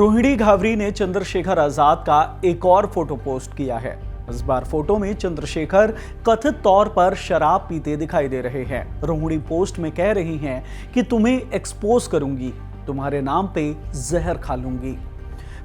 रोहिणी घावरी ने चंद्रशेखर आजाद का एक और फोटो पोस्ट किया है। इस बार फोटो में चंद्रशेखर कथित तौर पर शराब पीते दिखाई दे रहे हैं। रोहिणी पोस्ट में कह रही हैं कि तुम्हें एक्सपोज करूंगी, तुम्हारे नाम पे जहर खा लूंगी।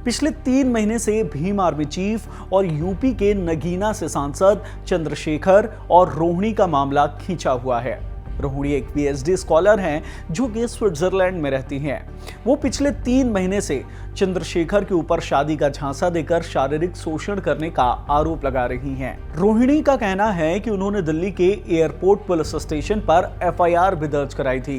पिछले 3 महीने से भीम आर्मी चीफ और यूपी के नगीना से सांसद चंद्रशेखर और रोहिणी का मामला खींचा हुआ है। रोहिणी एक पीएचडी स्कॉलर हैं जो कि स्विट्जरलैंड में रहती हैं। वो पिछले 3 महीने से चंद्रशेखर के ऊपर शादी का झांसा देकर शारीरिक शोषण करने का आरोप लगा रही हैं। रोहिणी का कहना है कि उन्होंने दिल्ली के एयरपोर्ट पुलिस स्टेशन पर एफआईआर भी दर्ज कराई थी।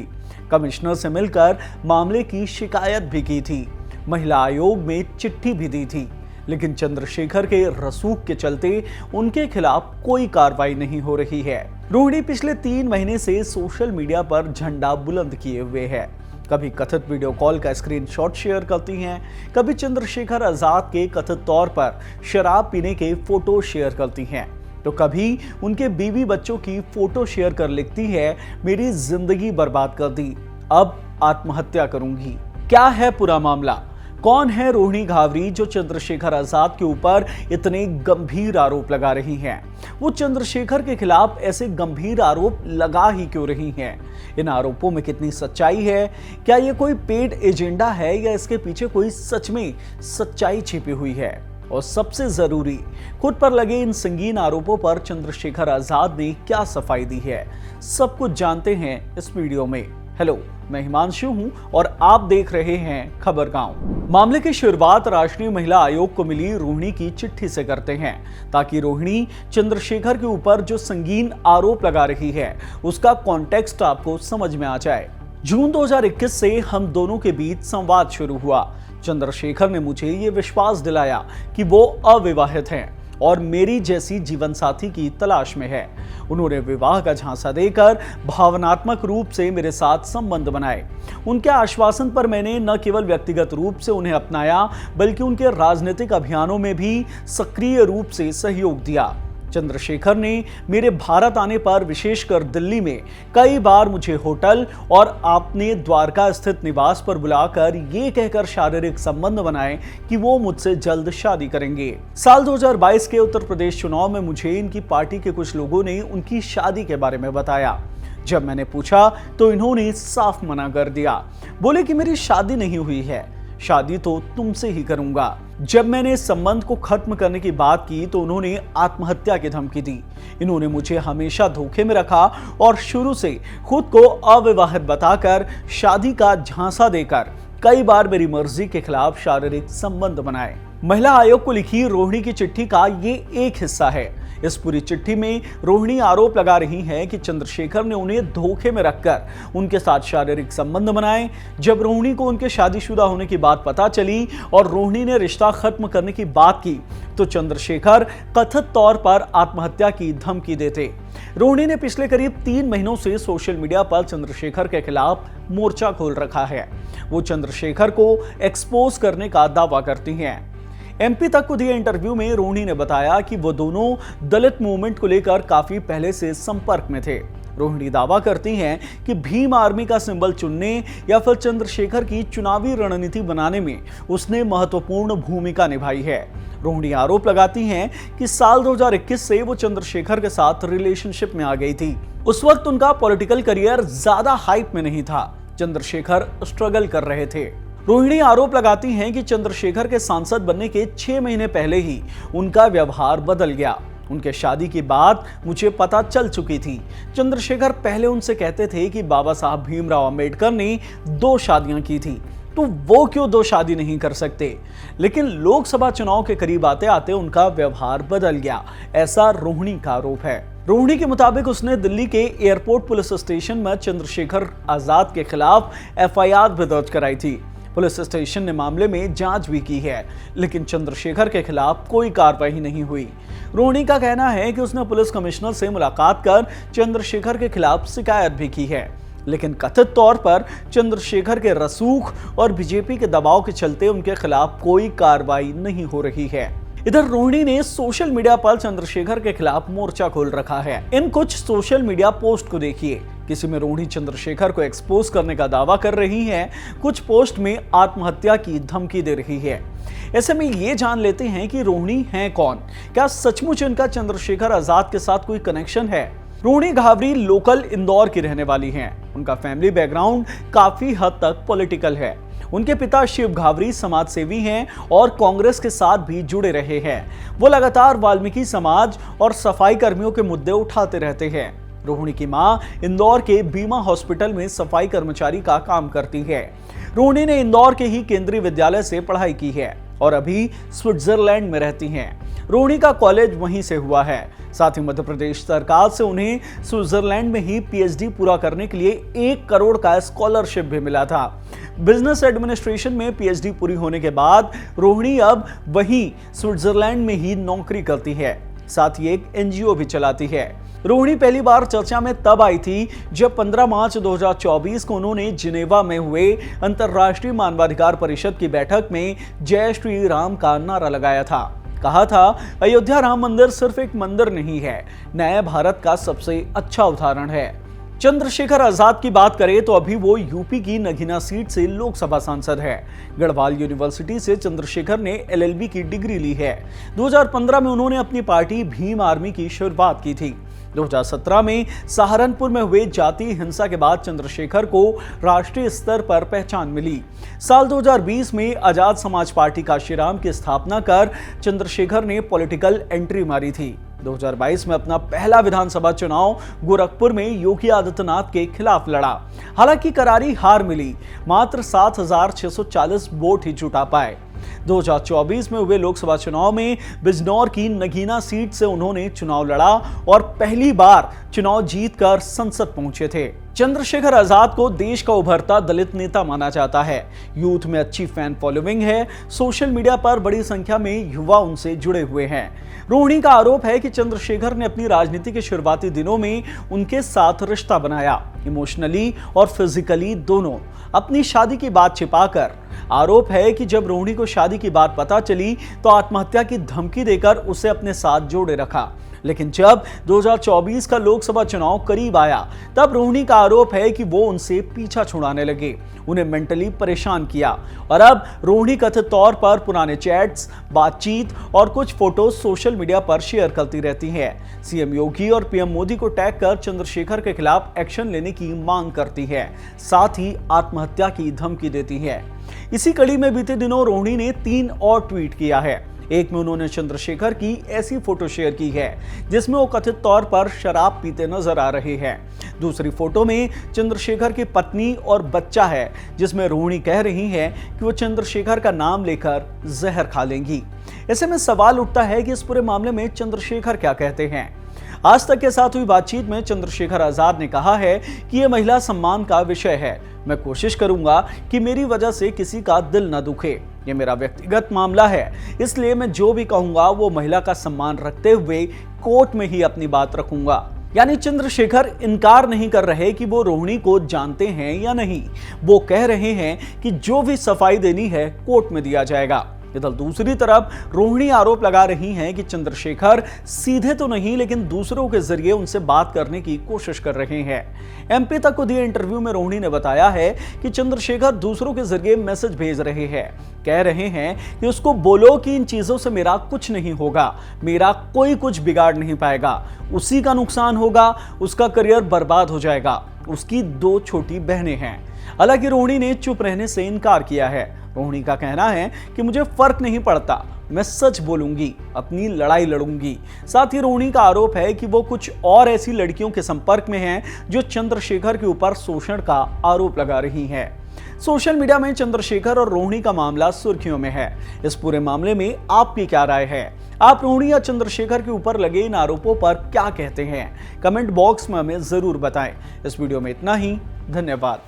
कमिश्नर से मिलकर मामले की शिकायत भी की थी। महिला आयोग में चिट्ठी भी दी थी, लेकिन चंद्रशेखर के रसूख के चलते उनके खिलाफ कोई कार्रवाई नहीं हो रही है। रोहिणी पिछले 3 महीने से सोशल मीडिया पर झंडा बुलंद किए हुए है। कभी कथित वीडियो कॉल का स्क्रीनशॉट शेयर करती हैं, कभी चंद्रशेखर आजाद के कथित तौर पर शराब पीने के फोटो शेयर करती हैं, तो कभी उनके बीवी बच्चों की फोटो शेयर कर लिखती है, मेरी जिंदगी बर्बाद कर दी, अब आत्महत्या करूंगी। क्या है पूरा मामला? कौन है रोहिणी घावरी जो चंद्रशेखर आजाद के ऊपर इतने गंभीर आरोप लगा रही हैं? वो चंद्रशेखर के खिलाफ ऐसे गंभीर आरोप लगा ही क्यों रही हैं? इन आरोपों में कितनी सच्चाई है? क्या ये कोई पेड एजेंडा है या इसके पीछे कोई सच में सच्चाई छिपी हुई है? और सबसे जरूरी, खुद पर लगे इन संगीन आरोपों पर चंद्रशेखर आजाद ने क्या सफाई दी है? सब कुछ जानते हैं इस वीडियो में। हेलो, मैं हिमांशु हूं और आप देख रहे हैं खबर गांव। मामले की शुरुआत राष्ट्रीय महिला आयोग को मिली रोहिणी की चिट्ठी से करते हैं, ताकि रोहिणी चंद्रशेखर के ऊपर जो संगीन आरोप लगा रही है उसका कॉन्टेक्स्ट आपको समझ में आ जाए। जून 2021 से हम दोनों के बीच संवाद शुरू हुआ। चंद्रशेखर ने मुझे ये विश्वास दिलाया कि वो अविवाहित हैं और मेरी जैसी जीवन साथी की तलाश में है। उन्होंने विवाह का झांसा देकर भावनात्मक रूप से मेरे साथ संबंध बनाए। उनके आश्वासन पर मैंने न केवल व्यक्तिगत रूप से उन्हें अपनाया, बल्कि उनके राजनीतिक अभियानों में भी सक्रिय रूप से सहयोग दिया। चंद्रशेखर ने मेरे भारत आने पर, विशेषकर दिल्ली में, कई बार मुझे होटल और अपने द्वारका स्थित निवास पर बुलाकर ये कहकर शारीरिक संबंध बनाए कि वो मुझसे जल्द शादी करेंगे। साल 2022 के उत्तर प्रदेश चुनाव में मुझे इनकी पार्टी के कुछ लोगों ने उनकी शादी के बारे में बताया। जब मैंने पूछा तो इन्होंने साफ मना कर दिया। बोले कि मेरी शादी नहीं हुई है, शादी तो तुमसे ही करूंगा। जब मैंने इस संबंध को खत्म करने की बात की तो उन्होंने आत्महत्या की धमकी दी। इन्होंने मुझे हमेशा धोखे में रखा और शुरू से खुद को अविवाहित बताकर, शादी का झांसा देकर कई बार मेरी मर्जी के खिलाफ शारीरिक संबंध बनाए। महिला आयोग को लिखी रोहिणी की चिट्ठी का ये एक हिस्सा है। इस पूरी चिट्ठी में रोहिणी आरोप लगा रही है कि चंद्रशेखर ने उन्हें धोखे में रखकर उनके साथ शारीरिक संबंध बनाए। जब रोहिणी को उनके शादीशुदा होने की बात पता चली और रोहिणी ने रिश्ता खत्म करने की बात की, तो चंद्रशेखर कथित तौर पर आत्महत्या की धमकी देते। रोहिणी ने पिछले करीब 3 महीनों से सोशल मीडिया पर चंद्रशेखर के खिलाफ मोर्चा खोल रखा है। वो चंद्रशेखर को एक्सपोज करने का दावा करती हैं। एमपी तक को दिए इंटरव्यू में रोहिणी ने बताया कि वो दोनों दलित मूवमेंट को लेकर काफी पहले से संपर्क में थे। रोहिणी दावा करती हैं कि भीम आर्मी का सिंबल चुनने या फिर चंद्रशेखर की चुनावी रणनीति बनाने में उसने महत्वपूर्ण भूमिका निभाई है। रोहिणी आरोप लगाती हैं कि साल 2021 से वो चंद्रशेखर के साथ रिलेशनशिप में आ गई थी। उस वक्त उनका पॉलिटिकल करियर ज्यादा हाइप में नहीं था, चंद्रशेखर स्ट्रगल कर रहे थे। रोहिणी आरोप लगाती हैं कि चंद्रशेखर के सांसद बनने के 6 महीने पहले ही उनका व्यवहार बदल गया। उनके शादी की बात मुझे पता चल चुकी थी। चंद्रशेखर पहले उनसे कहते थे कि बाबा साहब भीमराव अंबेडकर ने 2 शादियां की थी, तो वो क्यों 2 शादी नहीं कर सकते? लेकिन लोकसभा चुनाव के करीब आते आते उनका व्यवहार बदल गया, ऐसा रोहिणी का आरोप है। रोहिणी के मुताबिक उसने दिल्ली के एयरपोर्ट पुलिस स्टेशन में चंद्रशेखर आजाद के खिलाफ एफआईआर भी दर्ज कराई थी। पुलिस स्टेशन ने मामले में जांच भी की है, लेकिन चंद्रशेखर के खिलाफ कोई कार्रवाई नहीं हुई। रोहिणी का कहना है कि उसने पुलिस कमिश्नर से मुलाकात कर चंद्रशेखर के खिलाफ शिकायत भी की है, लेकिन कथित तौर पर चंद्रशेखर के रसूख और बीजेपी के दबाव के चलते उनके खिलाफ कोई कार्रवाई नहीं हो रही है। इधर रोहिणी ने सोशल मीडिया पर चंद्रशेखर के खिलाफ मोर्चा खोल रखा है। इन कुछ सोशल मीडिया पोस्ट को देखिए। किसी में रोहिणी चंद्रशेखर को एक्सपोज करने का दावा कर रही हैं, कुछ पोस्ट में आत्महत्या की धमकी दे रही है। ऐसे में ये जान लेते हैं कि रोहिणी हैं कौन, क्या सचमुच इनका चंद्रशेखर आजाद के साथ कोई कनेक्शन है। रोहिणी घावरी लोकल इंदौर की रहने वाली हैं। उनका फैमिली बैकग्राउंड काफी हद तक पॉलिटिकल है। उनके पिता शिव घावरी समाज सेवी हैं और कांग्रेस के साथ भी जुड़े रहे हैं। वो लगातार वाल्मीकि समाज और सफाई कर्मियों के मुद्दे उठाते रहते हैं। रोहिणी की मां इंदौर के बीमा हॉस्पिटल में सफाई कर्मचारी का काम करती है। रोहिणी ने इंदौर के ही केंद्रीय विद्यालय से पढ़ाई की है और अभी स्विट्जरलैंड में रहती हैं। रोहिणी का कॉलेज वहीं से हुआ है। साथ ही मध्य प्रदेश सरकार से उन्हें स्विट्जरलैंड में ही पीएचडी पूरा करने के लिए 1 करोड़ का स्कॉलरशिप भी मिला था। बिजनेस एडमिनिस्ट्रेशन में पीएचडी पूरी होने के बाद रोहिणी अब वहीं स्विट्जरलैंड में ही नौकरी करती है। साथ ही एक एनजीओ भी चलाती है। रोहिणी पहली बार चर्चा में तब आई थी जब 15 मार्च 2024 को उन्होंने जिनेवा में हुए अंतर्राष्ट्रीय मानवाधिकार परिषद की बैठक में जय श्री राम का नारा लगाया था। कहा था, अयोध्या राम मंदिर सिर्फ एक मंदिर नहीं है, नए भारत का सबसे अच्छा उदाहरण है। चंद्रशेखर आजाद की बात करें तो अभी वो यूपी की नगीना सीट से लोकसभा सांसद है। गढ़वाल यूनिवर्सिटी से चंद्रशेखर ने एलएलबी की डिग्री ली है। 2015 में उन्होंने अपनी पार्टी भीम आर्मी की शुरुआत की थी। 2017 में सहारनपुर में हुए जातीय हिंसा के बाद चंद्रशेखर को राष्ट्रीय स्तर पर पहचान मिली। साल 2020 में आजाद समाज पार्टी काशीराम की स्थापना कर चंद्रशेखर ने पॉलिटिकल एंट्री मारी थी। 2022 में अपना पहला विधानसभा चुनाव गोरखपुर में योगी आदित्यनाथ के खिलाफ लड़ा। हालांकि करारी हार मिली, मात्र 7,640 वोट ही जुटा पाए। 2024 में हुए लोकसभा चुनाव में बिजनौर की नगीना सीट से उन्होंने चुनाव लड़ा और पहली बार चुनाव जीतकर संसद पहुंचे थे। चंद्रशेखर आजाद को देश का उभरता दलित नेता माना जाता है। यूथ में अच्छी फैन फॉलोइंग है। सोशल मीडिया पर बड़ी संख्या में युवा उनसे जुड़े हुए हैं। रोहिणी का आरोप है कि चंद्रशेखर ने अपनी राजनीति के शुरुआती दिनों में उनके साथ रिश्ता बनाया, इमोशनली और फिजिकली दोनों। अपनी शादी की बात छिपाकर आरोप है कि जब रोहिणी को शादी की बात पता चली तो आत्महत्या की धमकी देकर उसे अपने साथ जोड़े रखा। लेकिन जब 2024 का लोकसभा चुनाव करीब आया तब रोहिणी का आरोप है कि वो उनसे पीछा छुड़ाने लगे, उन्हें मेंटली परेशान किया। और अब रोहिणी कथित तौर पर पुराने चैट्स, बातचीत और कुछ फोटो सोशल मीडिया पर शेयर करती रहती हैं। सीएम योगी और पीएम मोदी को टैग कर चंद्रशेखर के खिलाफ एक्शन लेने की मांग करती है, साथ ही आत्महत्या की धमकी देती है। इसी कड़ी में बीते दिनों रोहिणी ने 3 और ट्वीट किया है। एक में उन्होंने चंद्रशेखर की ऐसी फोटो शेयर की है जिसमें वो कथित तौर पर शराब पीते नजर आ रहे हैं। दूसरी फोटो में चंद्रशेखर की पत्नी और बच्चा है जिसमें रोहिणी कह रही हैं कि वो चंद्रशेखर का नाम लेकर जहर खा लेंगी। ऐसे में सवाल उठता है कि इस पूरे मामले में चंद्रशेखर क्या कहते हैं। आज तक के साथ हुई बातचीत में चंद्रशेखर आजाद ने कहा है कि यह महिला सम्मान का विषय है। मैं कोशिश करूंगा कि मेरी वजह से किसी का दिल न दुखे। ये मेरा व्यक्तिगत मामला है, इसलिए मैं जो भी कहूंगा वो महिला का सम्मान रखते हुए कोर्ट में ही अपनी बात रखूंगा। यानी चंद्रशेखर इनकार नहीं कर रहे कि वो रोहिणी को जानते हैं या नहीं। वो कह रहे हैं कि जो भी सफाई देनी है कोर्ट में दिया जाएगा। इधर दूसरी तरफ रोहिणी आरोप लगा रही हैं कि चंद्रशेखर सीधे तो नहीं लेकिन दूसरों के जरिए उनसे बात करने की कोशिश कर रहे हैं। एमपी तक को दिए इंटरव्यू में रोहिणी ने बताया है कि चंद्रशेखर दूसरों के जरिए मैसेज भेज रहे हैं, कह रहे हैं कि उसको बोलो कि इन चीजों से मेरा कुछ नहीं होगा, मेरा कोई कुछ बिगाड़ नहीं पाएगा, उसी का नुकसान होगा, उसका करियर बर्बाद हो जाएगा। उसकी 2 छोटी बहनें हैं। हालांकि रोहिणी ने चुप रहने से इनकार किया है। रोहिणी का कहना है कि मुझे फर्क नहीं पड़ता, मैं सच बोलूंगी, अपनी लड़ाई लड़ूंगी। साथ ही रोहिणी का आरोप है कि वो कुछ और ऐसी लड़कियों के संपर्क में हैं जो चंद्रशेखर के ऊपर शोषण का आरोप लगा रही हैं। सोशल मीडिया में चंद्रशेखर और रोहिणी का मामला सुर्खियों में है। इस पूरे मामले में आपकी क्या राय है? आप रोहिणी या चंद्रशेखर के ऊपर लगे इन आरोपों पर क्या कहते हैं? कमेंट बॉक्स में हमें जरूर बताएं। इस वीडियो में इतना ही। धन्यवाद।